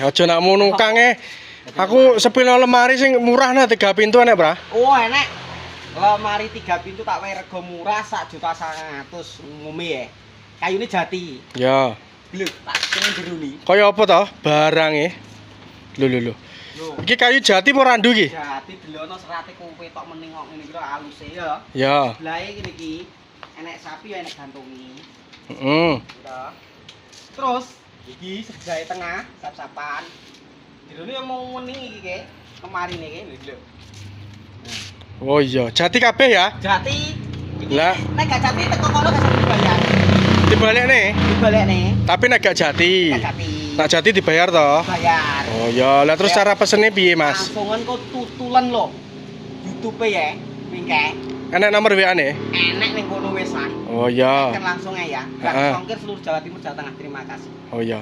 Aja nak ngono Kang Aku sepino lemari sing murah nah 3 pintu enek, Bra. Oh, enek. Lemari 3 pintu tak wae rego murah 1.900.000 ngome ya. Kayune jati. Ya. Lho, tak sing jero ni. Kaya apa to barange? Lho. Iki kayu jati apa randu iki? Jati delono serate kowe tok mening kok ngene iki aluse ya. Ya. Blae ngene iki enek sapi ya enek gantungi. Heeh. Terus iki sejahe tengah sap-sapan. Jerone yang mau mening iki ke lemari niki lho. Oh iya, jati kabeh ya? Jati. Lah, nek gak jati teko kono gak dibayar. Dibalekne. Dibalekne. Tapi nek gak jati. Gak jati. Nak jati dibayar toh? Bayar. Oh iya, lah terus cara pesene piye, Mas? Langsungan kok tutulan lho. YouTube ya, mingke. Enek nomor WA-ne? Enek ning kono wisan. Oh iya. Kan langsung ya. Gak songkir seluruh Jawa Timur, Jawa Tengah. Terima kasih. Oh iya.